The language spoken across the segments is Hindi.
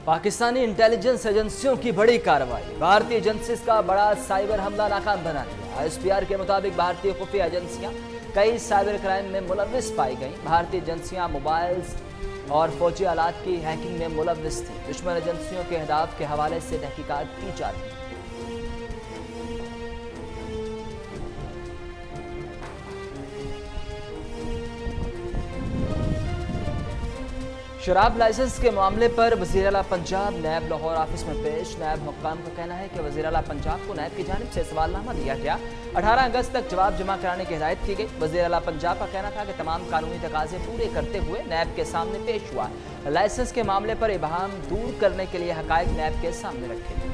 पाकिस्तानी इंटेलिजेंस एजेंसियों की बड़ी कार्रवाई। भारतीय एजेंसीज का बड़ा साइबर हमला नाकाम बना दिया। एसपीआर के मुताबिक भारतीय खुफिया एजेंसियां कई साइबर क्राइम में मुलव्विस पाई गईं। भारतीय एजेंसियां मोबाइल्स और फौजी आलात की हैकिंग में मुलव्विस थी। दुश्मन एजेंसियों के अहदाफ के हवाले से तहकीकात की जा रही है। शराब लाइसेंस के मामले पर वज़ीर आला पंजाब नैब लाहौर ऑफिस में पेश। नैब हुक्काम का कहना है कि वज़ीर आला पंजाब को नैब की जानिब से सवालनामा दिया गया। 18 अगस्त तक जवाब जमा कराने की हिदायत की गई। वज़ीर आला पंजाब का कहना था कि तमाम कानूनी तकाजे पूरे करते हुए नैब के सामने पेश हुआ। लाइसेंस के मामले पर इबहम दूर करने के लिए हकायक नैब के सामने रखे।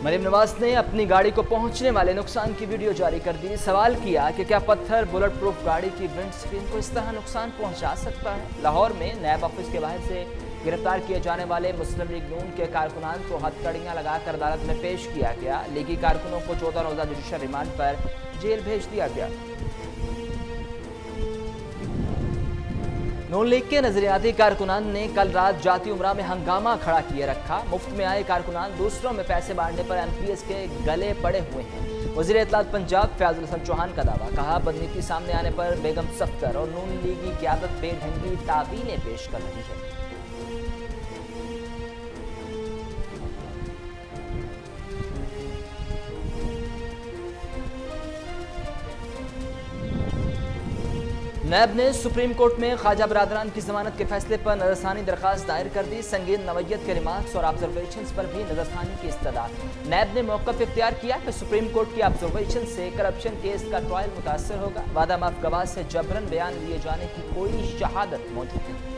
मरीम नवाज ने अपनी गाड़ी को पहुंचने वाले नुकसान की वीडियो जारी कर दी। सवाल किया कि क्या पत्थर बुलेट प्रूफ गाड़ी की विंड स्क्रीन को इस तरह नुकसान पहुंचा सकता है। लाहौर में नैब ऑफिस के बाहर से गिरफ्तार किए जाने वाले मुस्लिम लीग नून के कारकुनान को हथकड़ियां लगाकर अदालत में पेश किया गया। लीगी कारकुनों को 14 रोजा जुडिशल रिमांड पर जेल भेज दिया गया। नून लीग के नजरियाती कारकुनान ने कल रात जाती उमरा में हंगामा खड़ा किए रखा। मुफ्त में आए कारकुनान दूसरों में पैसे बांटने पर एमपीएस के गले पड़े हुए हैं। वजीर इत्तलात पंजाब फयाजुल हसन चौहान का दावा। कहा, बदनीति सामने आने पर बेगम सफ्तर और नून लीगी क़यादत बेढंगी तावीलें पेश कर रही है। नैब ने सुप्रीम कोर्ट में ख्वाजा बरादरान की जमानत के फैसले पर नजरसानी दरखास्त दायर कर दी। संगीन नवैयत के रिमार्क्स और ऑब्जर्वेशंस पर भी नजरसानी की इस्तदा। नैब ने मौक़िफ़ इख्तियार किया कि सुप्रीम कोर्ट की ऑब्जर्वेशन से करप्शन केस का ट्रायल मुतासर होगा। वादा माफ गवाह से जबरन बयान लिए जाने की कोई शहादत मौजूद नहीं।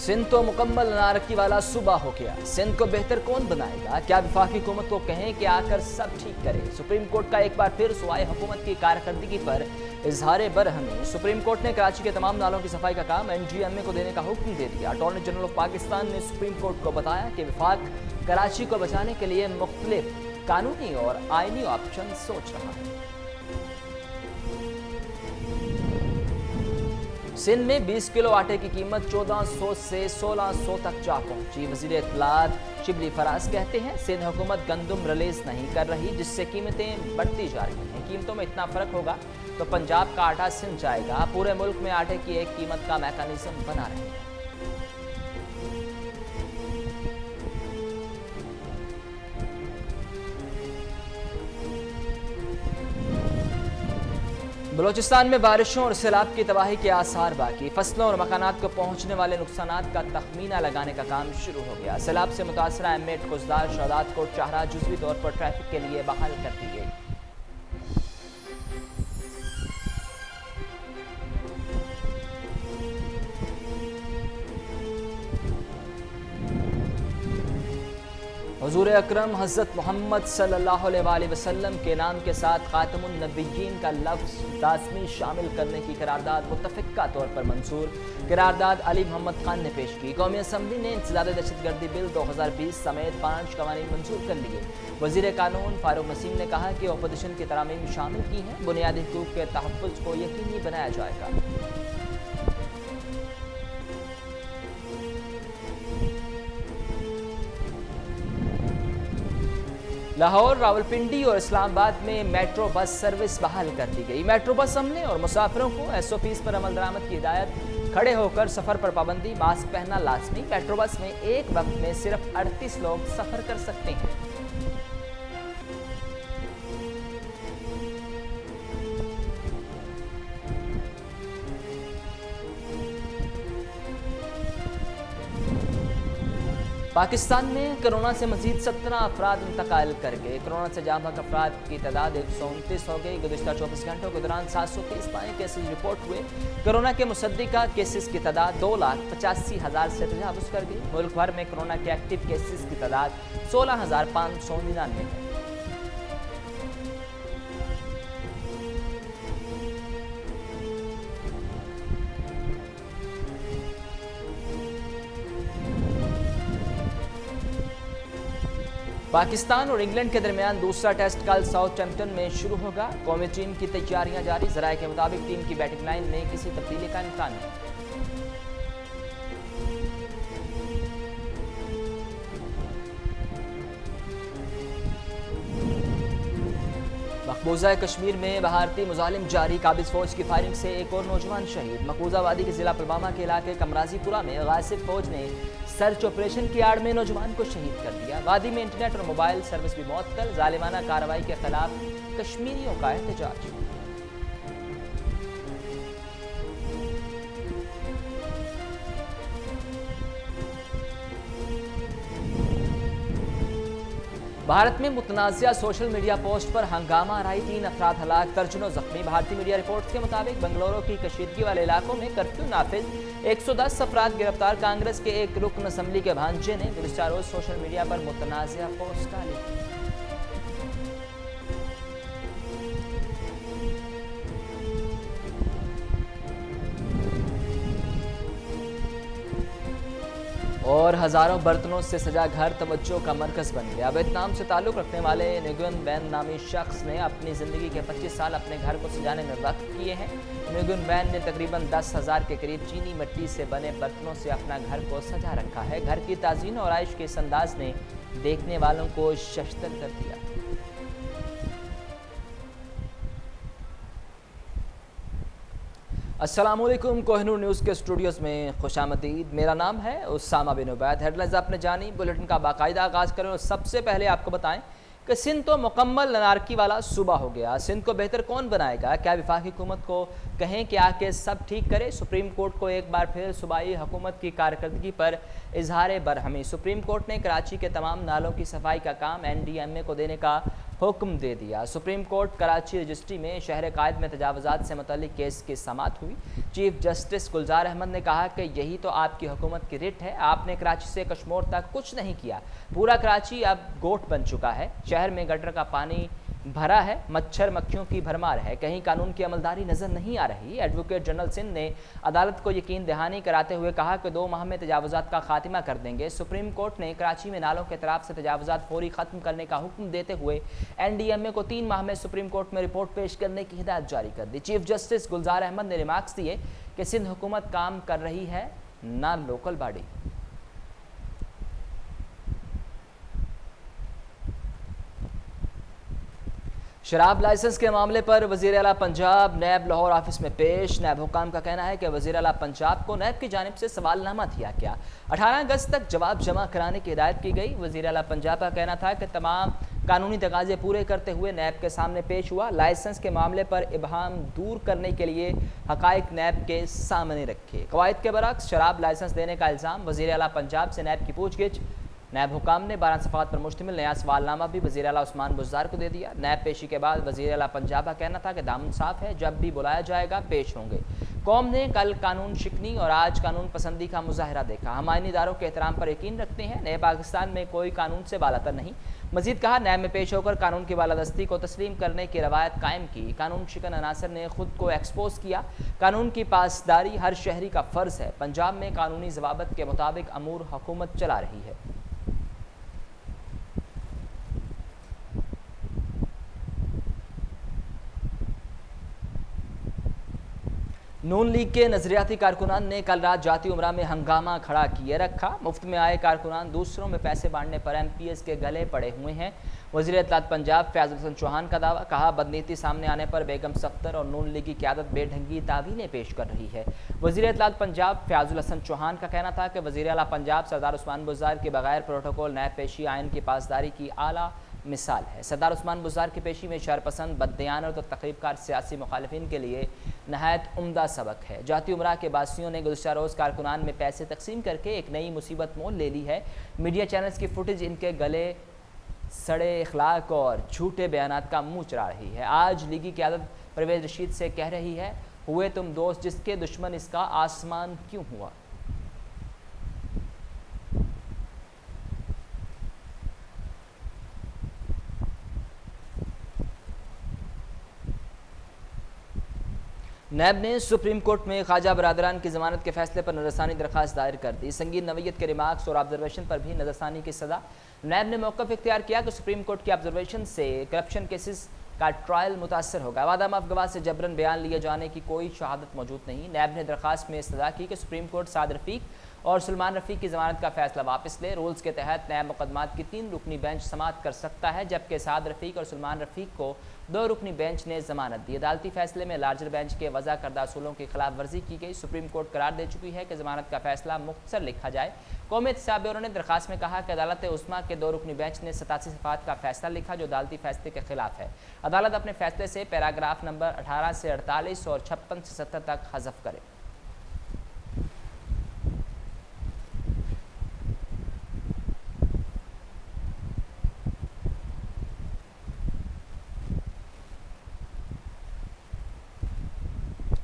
सिंध तो मुकम्मल नारकी वाला सूबा हो गया। सिंध को बेहतर कौन बनाएगा? क्या वफाकी हुकूमत को कहें कि आकर सब ठीक करे? सुप्रीम कोर्ट का एक बार फिर सूबाई हुकूमत की कारकर्दगी पर इजहार बरहमी। सुप्रीम कोर्ट ने कराची के तमाम नालों की सफाई का काम एनडीएमए को देने का हुक्म दे दिया। अटॉर्नी जनरल ऑफ पाकिस्तान ने सुप्रीम कोर्ट को बताया कि वफाक कराची को बचाने के लिए मुख्तलिफ कानूनी और आइनी ऑप्शन सोच रहा है। सिंध में 20 किलो आटे की कीमत 1400 से 1600 तक जा पहुंची। वज़ीर इत्तलात शिबली फराज कहते हैं, सिंध हुकूमत गंदम रिलीज नहीं कर रही, जिससे कीमतें बढ़ती जा रही हैं। कीमतों में इतना फर्क होगा तो पंजाब का आटा सिंध जाएगा। पूरे मुल्क में आटे की एक कीमत का मैकेनिज्म बना रहे हैं। बलोचिस्तान में बारिशों और सैलाब की तबाही के आसार बाकी। फसलों और मकानात को पहुंचने वाले नुकसानात का तखमीना लगाने का काम शुरू हो गया। सैलाब से मुतासरा एमेट, कुजदार, शहदाद कोट, चाहरा जुज़वी तौर पर ट्रैफिक के लिए बहाल कर दी गई। हुजूर अकरम हज़रत मोहम्मद सल्लल्लाहु अलैहि वसल्लम के नाम के साथ खातमुन नबिय्यीन का लफ्ज़ लाज़मी शामिल करने की करारदाद मुत्तफ़िक़ा तौर पर मंजूर। करारदाद अली मोहम्मद खान ने पेश की। कौमी असम्बली ने इंसदाद दहशतगर्दी बिल 2020 समेत 5 कवानीन मंजूर कर लिए। वज़ीर कानून फारूक नसीम ने कहा कि अपोजिशन की तरामीम शामिल की हैं। बुनियादी हुकूक़ के तहफ़्फ़ुज़ को यकीनी बनाया जाएगा। लाहौर, रावलपिंडी और इस्लामाबाद में मेट्रो बस सर्विस बहाल कर दी गई। मेट्रो बस अमले और मुसाफिरों को SOPs पर अमल दरामद की हिदायत। खड़े होकर सफर पर पाबंदी, मास्क पहनना लाजमी। मेट्रो बस में एक वक्त में सिर्फ 38 लोग सफर कर सकते हैं। पाकिस्तान में कोरोना से मजीद 17 अफराद इंतकाल कर गए। कोरोना से जाँ बहक अफराद की तादाद 129 हो गई। गुज़िश्ता 24 घंटों के दौरान 730 नए केसेज रिपोर्ट हुए। कोरोना के मुसद्दिका केसेस की तादाद 2,85,000 से तजावुज़ कर गई। मुल्क भर में कोरोना के एक्टिव केसेस की तादाद 16,599 है। पाकिस्तान और इंग्लैंड के दरमियान दूसरा टेस्ट कल साउथहैम्पटन में शुरू होगा। कौमी टीम की तैयारियां जारी। जराये के मुताबिक टीम की बैटिंग लाइन में किसी तब्दीली का इम्कान नहीं। मकबूजा कश्मीर में भारतीय मुजालिम जारी। काबिज फौज की फायरिंग से एक और नौजवान शहीद। मकबूजा वादी के जिला पुलवामा के इलाके कमराजीपुरा में गासिब फौज ने सर्च ऑपरेशन की आड़ में नौजवान को शहीद कर दिया। वादी में इंटरनेट और मोबाइल सर्विस भी मुअत्तल। जालिमाना कार्रवाई के खिलाफ कश्मीरियों का एहतजाज। भारत में मुतनाज़िया सोशल मीडिया पोस्ट पर हंगामा आराई। 3 अफराद हलाक, दर्जनों जख्मी। भारतीय मीडिया रिपोर्ट्स के मुताबिक बेंगलुरु की कशीदगी वाले इलाकों में कर्फ्यू नाफिज। 110 अफराद गिरफ्तार। कांग्रेस के एक रुकन असम्बली के भांजे ने गुज़िश्ता रोज सोशल मीडिया पर मुतनाज़िया पोस्ट डाली। और हजारों बर्तनों से सजा घर तवज्जो का मरकज बन गया। वियतनाम से ताल्लुक़ रखने वाले न्युगुन वैन नामी शख्स ने अपनी ज़िंदगी के 25 साल अपने घर को सजाने में वक्त किए हैं। न्युगुन वैन ने तकरीबन 10,000 के करीब चीनी मिट्टी से बने बर्तनों से अपना घर को सजा रखा है। घर की ताज़ीन और आयश के इस अंदाज ने देखने वालों को शशदर कर दिया। अस्सलामुअलैकुम, कोहिनूर न्यूज़ के स्टूडियोज़ में खुशामदीद। मेरा नाम है उसामा बिन उबैद। हेडलाइंस आपने जानी, बुलेटिन का बाकायदा आगाज़ करें और सबसे पहले आपको बताएं कि सिंध तो मुकम्मल अनारकी वाला सूबा हो गया। सिंध को बेहतर कौन बनाएगा? क्या वफाकी हुकूमत को कहें कि आके सब ठीक करे? सुप्रीम कोर्ट को एक बार फिर सूबाई हुकूमत की कारकर्दगी पर इजहार बरहमी। सुप्रीम कोर्ट ने कराची के तमाम नालों की सफाई का काम NDMA को देने का हुक्म दे दिया। सुप्रीम कोर्ट कराची रजिस्ट्री में शहर कायद में तजावुज़ात से मुतल्लिक केस की समाअत हुई। चीफ जस्टिस गुलजार अहमद ने कहा कि यही तो आपकी हुकूमत की रिट है। आपने कराची से कश्मीर तक कुछ नहीं किया। पूरा कराची अब गोट बन चुका है। शहर में गटर का पानी भरा है, मच्छर मक्खियों की भरमार है, कहीं कानून की अमलदारी नजर नहीं आ रही। एडवोकेट जनरल सिंध ने अदालत को यकीन दहानी कराते हुए कहा कि 2 माह में तजावुज़ात का खात्मा कर देंगे। सुप्रीम कोर्ट ने कराची में नालों के तरफ से तजावुज़ात फौरी खत्म करने का हुक्म देते हुए NDMA को 3 माह में सुप्रीम कोर्ट में रिपोर्ट पेश करने की हिदायत जारी कर दी। चीफ जस्टिस गुलजार अहमद ने रिमार्क्स दिए कि सिंध हुकूमत काम कर रही है, ना लोकल बॉडी। शराब लाइसेंस के मामले पर वज़ीर आला पंजाब नैब लाहौर ऑफिस में पेश। नैब हुकाम का कहना है कि वज़ीर आला पंजाब को नैब की जानिब से सवालनामा दिया गया। 18 अगस्त तक जवाब जमा कराने की हिदायत की गई। वज़ीर आला पंजाब का कहना था कि तमाम कानूनी तकाजे पूरे करते हुए नैब के सामने पेश हुआ। लाइसेंस के मामले पर इबहाम दूर करने के लिए हक़ाइक़ नैब के सामने रखे। कवायद के बरक्स शराब लाइसेंस देने का इल्ज़ाम। वज़ीर आला पंजाब से नैब की पूछगिछ। नैब हुकाम ने 12 सफ़ात पर मुश्तमिल नया सवालनामा भी वज़ीर आला उस्मान बुज़दार को दे दिया। नैब पेशी के बाद वज़ीर आला पंजाब का कहना था कि दामन साफ़ है, जब भी बुलाया जाएगा पेश होंगे। कौम ने कल कानून शिकनी और आज कानून पसंदी का मुजाहरा देखा। हम आईनी इदारों के एहतराम पर यकीन रखते हैं। नए पाकिस्तान में कोई कानून से बालातर नहीं। मजीद कहा, नैब में पेश होकर कानून की बालादस्ती को तस्लीम करने की रवायत कायम की। कानून शिकन अनासर ने खुद को एक्सपोज किया। कानून की पासदारी हर शहरी का फ़र्ज़ है। पंजाब में कानूनी ज़वाबत के मुताबिक अमूर हुकूमत चला रही है। नून लीग के नजरियाती कारकुनान ने कल रात जाती उमरा में हंगामा खड़ा किए रखा। मुफ्त में आए कारकुनान दूसरों में पैसे बांटने पर MPS के गले पड़े हुए हैं। वज़ीर इत्तलात पंजाब फयाजुल हसन चौहान का दावा। कहा, बदनीति सामने आने पर बेगम सफ्तर और नून लीग की क़यादत बेढंगी तावीलें पेश कर रही है। वज़ीर इत्तलात पंजाब फयाजुल हसन चौहान का कहना था कि वज़ीर आला पंजाब सरदार उस्मान बुज़दार के बगैर प्रोटोकॉल नैब पेशी आइन की पासदारी की आला मिसाल है। सरदार उस्मान बुज़दार की पेशी में शरपसंद, बददियानत और तक़रीबकार सियासी मुखालिफिन के लिए नहायत उम्दा सबक है। जाती उमरा के बासियों ने गुज़श्ता रोज़ कारकुनान में पैसे तकसीम करके एक नई मुसीबत मोल ले ली है। मीडिया चैनल्स की फुटेज इनके गले सड़े इखलाक और झूठे बयानात का मुँह चढ़ा रही है। आज लीगी क़यादत परवेज़ रशीद से कह रही है, हुए तुम दोस्त जिसके दुश्मन इसका आसमान क्यों हुआ। नैब ने सुप्रीम कोर्ट में ख्वाजा बरादरान की जमानत के फैसले पर नजरसानी दरखास्त दायर कर दी। संगीन नवीयत के रिमार्क्स और ऑब्जर्वेशन पर भी नजरसानी की सजा। नैब ने मौक़िफ़ इख्तियार किया कि सुप्रीम कोर्ट के ऑब्जर्वेशन से करप्शन केसेस का ट्रायल मुतासर होगा। वादा माफ गवाह से जबरन बयान लिए जाने की कोई शहादत मौजूद नहीं। नैब ने दरखास्त में सजा की कि सुप्रीम कोर्ट साद रफ़ीक और सलमान रफ़ीक की ज़मानत का फैसला वापस ले। रूल्स के तहत नैब मुकदमात की 3 रुकनी बेंच समाअत कर सकता है, जबकि साद रफ़ीक और सलमान रफ़ीक को 2 रुकनी बेंच ने जमानत दी। अदालती फैसले में लार्जर बेंच के वज़ा करदा असूलों की खिलाफ वर्जी की गई। सुप्रीम कोर्ट करार दे चुकी है कि जमानत का फैसला मुख्तसर लिखा जाए। कौमी एहतसाब ब्यूरो ने दरखास्त में कहा कि अदालत उस्मा के 2 रुकनी बेंच ने 87 सफ़ात का फैसला लिखा जो अदालती फैसले के खिलाफ है। अदालत अपने फैसले से पैराग्राफ नंबर 18 से 48 और 56 से 70 तक हज़फ करे।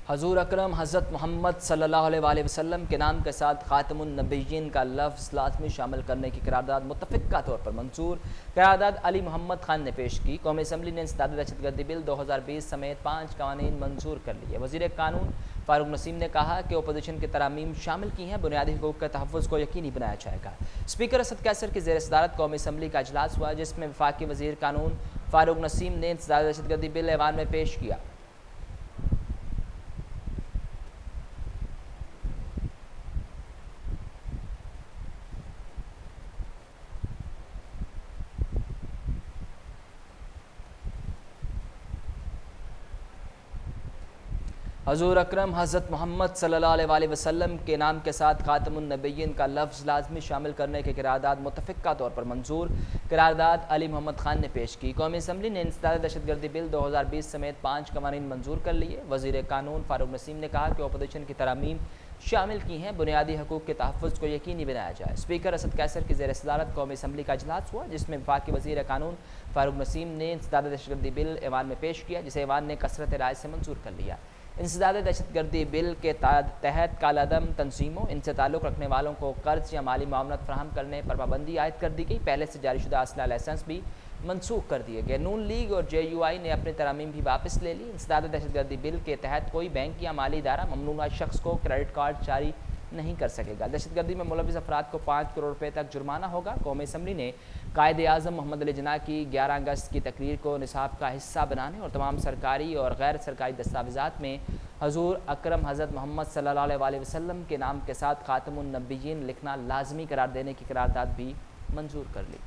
हजूर अकरम हज़रत मोहम्मद सल्लल्लाहु अलैहि वसल्लम के नाम के साथ ख़ातमुन नबिय्यीन का लफ्ज़ लाज़मी शामिल करने की करारदाद मुत्तफ़िक़ा तौर पर मंजूर। करारदाद अली मोहम्मद खान ने पेश की। कौमी असम्बली ने इंसदाद दहशतगर्दी बिल 2020 समेत 5 कानून मंजूर कर लिए। वज़ीर कानून फ़ारूक नसीम ने कहा कि अपोजिशन की तरामीम शामिल की हैं, बुनियादी हुकूक़ के तहफ़्फ़ुज़ को यकीनी बनाया जाएगा। स्पीकर असद कैसर की ज़ेर सदारत कौमी असम्बली का इजलास हुआ, जिसमें वफाकी वज़ीर कानून फ़ारूक नसीम ने इंसदाद दहशतगर्दी बिल ऐवान में पेश किया। हजूर अकरम हज़रत मोहम्मद सल्लल्लाहु अलैहि वसल्लम के नाम के साथ ख़ातमुन नबिय्यीन का लफ्ज़ लाजमी शामिल करने की करारदाद मुत्तफ़िक़ा तौर पर मंजूर। करारदाद अली मोहम्मद खान ने पेश की। कौमी असम्बली ने इंसदाद दहशतगर्दी बिल 2020 समेत 5 कानून मंजूर कर लिए। वज़ीर कानून फ़ारूक नसीम ने कहा कि अपोजिशन की तरामीम शामिल की हैं, बुनियादी हकूक़ के तहफ़्फ़ुज़ को यकीनी बनाया जाए। स्पीकर असद कैसर की ज़ेर सदारत कौमी असम्बली का इजलास हुआ, जिसमें वफाकी वज़ीर कानून फ़ारूक नसीम ने इंसदाद दहशतगर्दी बिल ऐवान में पेश किया, जिसे ऐवान ने कसरत राय से मंजूर कर लिया। इंसदाद दहशतगर्दी बिल के तहत कालादम तंजीमों, इनसे ताल्लुक़ रखने वालों को कर्ज या माली मामलत फराहम करने पर पाबंदी आयद कर दी गई। पहले से जारीशुदा असला लाइसेंस भी मनसूख कर दिए गए। नून लीग और JUI ने अपनी तरामीम भी वापस ले ली। इंसदाद दहशतगर्दी बिल के तहत कोई बैंक या माली इदारा ममनूआ शख्स को क्रेडिट कार्ड जारी नहीं कर सकेगा। दहशतगर्दी में मुलविस अफराद को 5 करोड़ रुपये तक जुर्माना होगा। कौमी असम्बली ने कायदे आज़म मोहम्मद अली जिन्ना की 11 अगस्त की तकरीर को निसाब का हिस्सा बनाने और तमाम सरकारी और गैर सरकारी दस्तावेज़ात में हजूर अकरम हज़रत मोहम्मद सल्लल्लाहु अलैहि वसल्लम के नाम के साथ ख़ातमुन नबिय्यीन लिखना लाजमी करार देने की करारदाद भी मंजूर कर ली।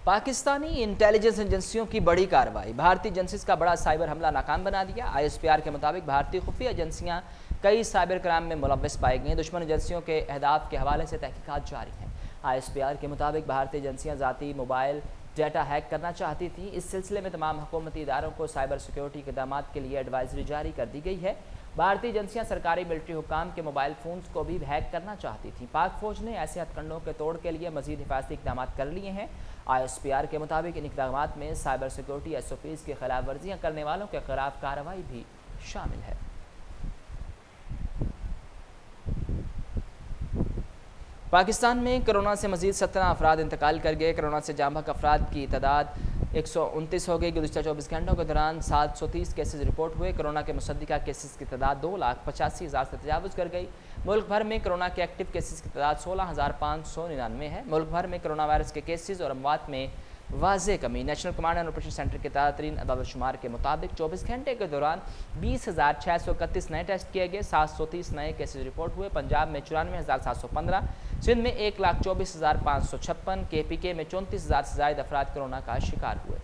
पाकिस्तानी इंटेलिजेंस एजेंसियों की बड़ी कार्रवाई। भारतीय एजेंसीज का बड़ा साइबर हमला नाकाम बना दिया। ISPR के मुताबिक भारतीय खुफिया एजेंसियां कई साइबर क्राइम में मुलव्वस पाई गई। दुश्मन एजेंसियों के अहदाफ के हवाले से तहकीकात जारी हैं। ISPR के मुताबिक भारतीय एजेंसियां ज़ाती मोबाइल डेटा हैक करना चाहती थी। इस सिलसिले में तमाम हुकूमती इदारों को साइबर सिक्योरिटी इक़दामात के लिए एडवाइजरी जारी कर दी गई है। भारतीय एजेंसियां सरकारी मिलिट्री हुकाम के मोबाइल फ़ोन्स को भी हैक करना चाहती थी। पाक फ़ौज ने ऐसे हथकंडों के तोड़ के लिए मज़ीद हिफाजती इक़दामात कर लिए हैं। ISPR के मुताबिक इन इक़दामात में साइबर सिक्योरिटी SOPs की खिलाफ वर्जियाँ करने वालों के खिलाफ कार्रवाई भी शामिल है। पाकिस्तान में कोरोना से मज़ीद 17 अफराद इंतकाल कर गए। कोरोना से जाँ बहक अफराद की तादाद 129 हो गई। गुज़िश्ता 24 घंटों के दौरान 730 केसेज रिपोर्ट हुए। कोरोना के मुसद्दिका केसेस की तादाद 2,85,000 से तजावुज़ कर गई। मुल्क भर में कोरोना के एक्टिव केसेस की तादाद 16,599 है। मुल्क भर में कोरोना वायरस के केसेस और अमवात में वाज़े कमी। National command and operation centre के ताज़ा तरीन अदाद शुमार के मुताबिक 24 घंटे के दौरान 20,631 नए टेस्ट किए गए। 730 नए केसेज रिपोर्ट हुए। पंजाब में 94,715, सिंध में 1,24,556, KPK में 34,000 से ज़ायद अफराद कोरोना का शिकार हुए।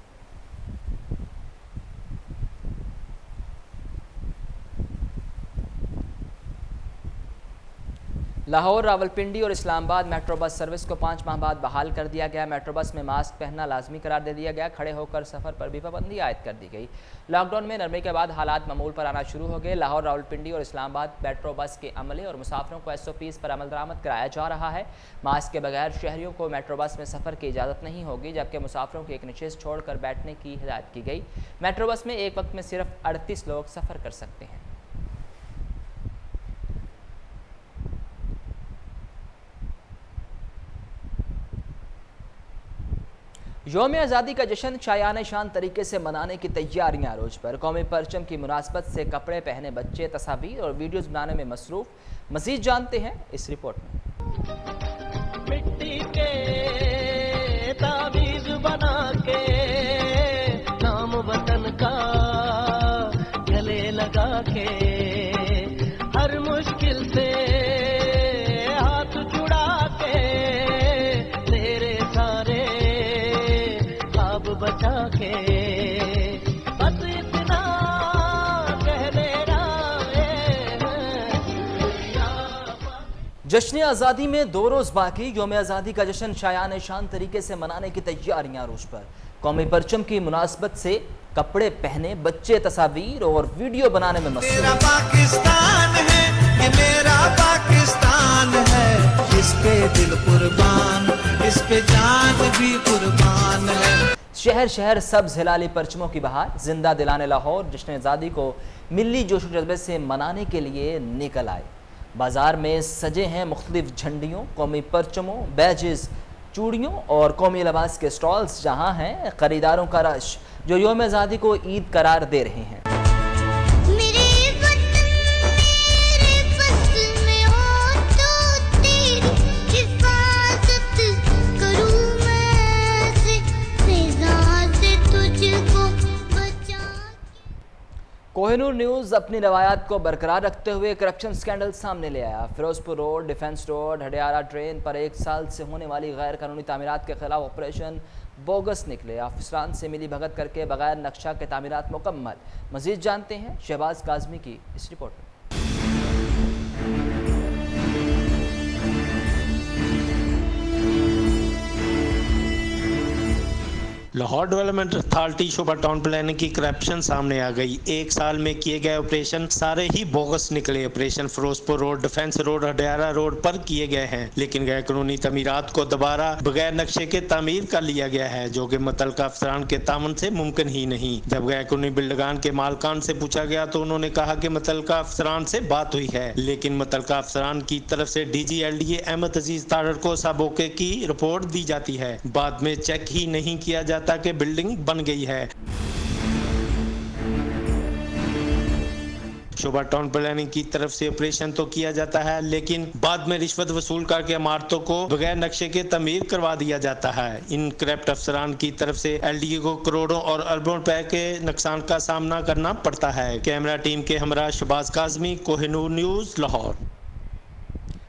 लाहौर, रावलपिंडी और इस्लामाबाद मेट्रो बस सर्विस को 5 माह बाद बहाल कर दिया गया। मेट्रो बस में मास्क पहनना लाजमी करार दे दिया गया। खड़े होकर सफ़र पर भी पाबंदी आयद कर दी गई। लॉकडाउन में नरमी के बाद हालात मामूल पर आना शुरू हो गए। लाहौर, रावलपिंडी और इस्लामाबाद मेट्रो बस के अमले और मुसाफिरों को SOPs पर अमल दरामद कराया जा रहा है। मास्क के बगैर शहरियों को मेट्रो बस में सफ़र की इजाज़त नहीं होगी, जबकि मुसाफिरों की एक नशिस्त छोड़कर बैठने की हिदायत की गई। मेट्रो बस में एक वक्त में सिर्फ 38 लोग सफ़र कर सकते हैं। यौम आज़ादी का जश्न शायान शान तरीके से मनाने की तैयारियां रोज पर। कौमी परचम की मुनासबत से कपड़े पहने बच्चे तस्वीर और वीडियोस बनाने में मसरूफ। मजीद जानते हैं इस रिपोर्ट में। मिट्टी के ताबीज बना के नाम वतन का गले लगा के हर मुश्किल से हाथ छुड़ा के तेरे सारे ख्वाब बचा के बस इतना कह देना जश्न आज़ादी में 2 रोज़ बाकी। यौम आज़ादी का जश्न शायान शान तरीके से मनाने की तैयारियां रोज पर। कौमी परचम की मुनासबत से कपड़े पहने बच्चे तस्वीर और वीडियो बनाने में मसरूफ। मेरा पाकिस्तान है, ये मेरा पाकिस्तान है, इस पे दिल कुर्बान, इस पे जान भी कुर्बान है। शहर शहर सब्ज हिलाली परचमों की बहार। जिंदा दिलाने लाहौर जश्न आज़ादी को मिली जोश व जज्बे से मनाने के लिए निकल आए। बाजार में सजे हैं मुख्तलिफ झंडियों, कौमी परचमों, बैजेस, चूड़ियों और कौमी लिबास के स्टॉल्स, जहां हैं खरीदारों का रश जो यौम आज़ादी को ईद करार दे रहे हैं। कोहिनूर न्यूज़ अपनी रवायात को बरकरार रखते हुए करप्शन स्कैंडल सामने ले आया। Firozpur road, defence road, Hadiara train पर 1 साल से होने वाली गैर कानूनी तामीरात के खिलाफ ऑपरेशन बोगस निकले। अफसरान से मिली भगत करके बगैर नक्शा के तामीरात मुकम्मल। मजीद जानते हैं शहबाज काजमी की इस रिपोर्ट में। लाहौर डेवलपमेंट अथॉरिटी शोभा टाउन प्लानिंग की करप्शन सामने आ गई। 1 साल में किए गए ऑपरेशन सारे ही बोगस निकले। Operation Firozpur road, defence road, Hadiara road पर किए गए हैं, लेकिन गैर कानूनी तमीरात को दोबारा बगैर नक्शे के तामीर कर लिया गया है, जो कि मुतल्लिका अफसरान के तामन से मुमकिन ही नहीं। जब गैर कानूनी बिल्डगान के मालकान से पूछा गया तो उन्होंने कहा कि मुतल्लिका अफसरान से बात हुई है, लेकिन मुतल्लिका अफसरान की तरफ से DG LDA अहमद अजीज तारड़ को सबोके की रिपोर्ट दी जाती है। बाद में चेक ही नहीं किया जाता कि बिल्डिंग बन गई है। शोभा टाउन प्लानिंग की तरफ से ऑपरेशन तो किया जाता है, लेकिन बाद में रिश्वत वसूल करके इमारतों को बगैर नक्शे के तमीर करवा दिया जाता है। इन करप्ट अफसरान की तरफ से LDA को करोड़ों और अरबों रुपए के नुकसान का सामना करना पड़ता है। कैमरा टीम के हमरा शहबाज काजमी, कोहिनूर न्यूज़, लाहौर।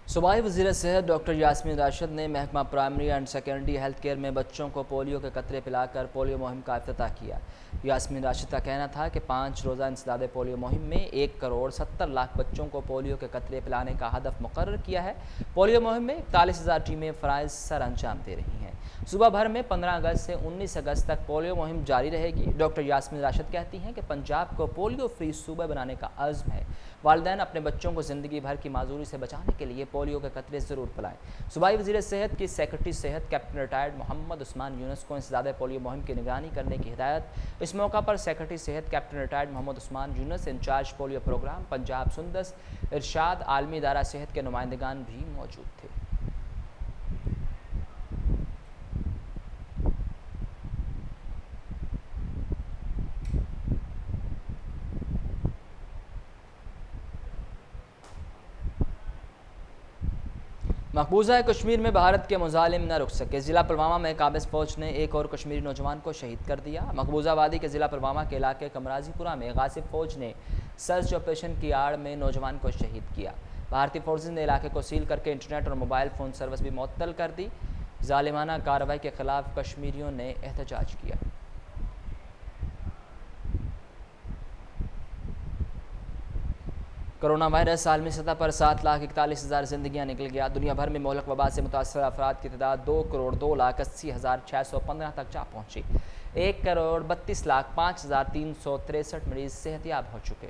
सूबाई वज़ीर सेहत डॉक्टर यास्मीन राशिद ने महकमा primary and secondary health care में बच्चों को पोलियो के कतरे पिलाकर पोलियो मुहिम का इफ्तिताह किया। यास्मीन राशिद का कहना था कि 5 रोज़ा इंसदादे पोलियो मुहिम में 1 करोड़ 70 लाख बच्चों को पोलियो के कतरे पिलाने का हदफ मुकर्रर किया है। पोलियो मुहिम में 41,000 टीमें फ़राइज़ सर अंजाम दे रही हैं। सूबा भर में 15 अगस्त से 19 अगस्त तक पोलियो मुहिम जारी रहेगी। डॉक्टर यास्मीन राशिद कहती हैं कि पंजाब को पोलियो फ्री सूबा बनाने का अज़्म है। वालिदैन अपने बच्चों को ज़िंदगी भर की माजूरी से बचाने के लिए पोलियो के कतरे ज़रूर पिलाएं। सूबाई वज़ीर सेहत की सेक्रेटरी सेहत कैप्टन रिटायर्ड मोहम्मद उस्मान यूनुस को इंसदादे पोलियो मुहिम की निगरानी करने की हिदायत। इस मौका पर सेक्रेटरी सेहत captain retired Mohammad Usman Younus, incharge polio programme Punjab Sundas, Irshad, आलमी इदारा सेहत के नुमाइंदगान भी मौजूद थे। मकबूजा कश्मीर में भारत के मुजालिम न रुक सके। ज़िला पुलवामा में काबिज फ़ौज ने एक और कश्मीरी नौजवान को शहीद कर दिया। मकबूजा वादी के ज़िला पुलवामा के इलाके कमराजीपुरा में गासिब फ़ौज ने सर्च ऑपरेशन की आड़ में नौजवान को शहीद किया। भारतीय फ़ौज ने इलाके को सील करके इंटरनेट और मोबाइल फ़ोन सर्विस भी मुअत्तल कर दी। ज़ालिमाना कार्रवाई के ख़िलाफ़ कश्मीरियों ने एहतजाज किया। कोरोना वायरस आलमी सतह पर 7,41,000 जिंदगियां निकल गया। दुनिया भर में मोहलक वबा से मुतासर अफराद की तादाद 2,80,80,615 तक जा पहुंची। 1,32,05,363 मरीज सेहतियाब हो चुके।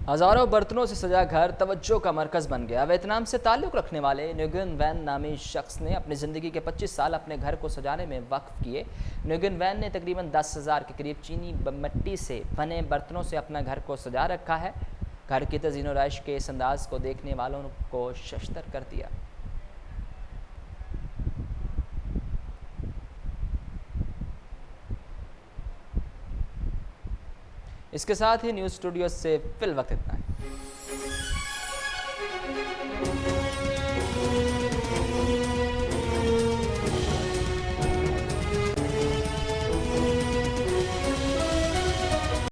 हज़ारों बर्तनों से सजा घर तवज्जो का मरकज़ बन गया। वियतनाम से ताल्लुक़ रखने वाले न्यूगन वैन नामी शख्स ने अपनी ज़िंदगी के 25 साल अपने घर को सजाने में वक्फ किए। न्यूगन वैन ने तकरीबन 10,000 के करीब चीनी मिट्टी से बने बर्तनों से अपना घर को सजा रखा है। घर की तज़ीन और रश के इस अंदाज को देखने वालों को शशतर कर दिया। इसके साथ ही न्यूज़ स्टूडियो से फिल वक्त इतना है।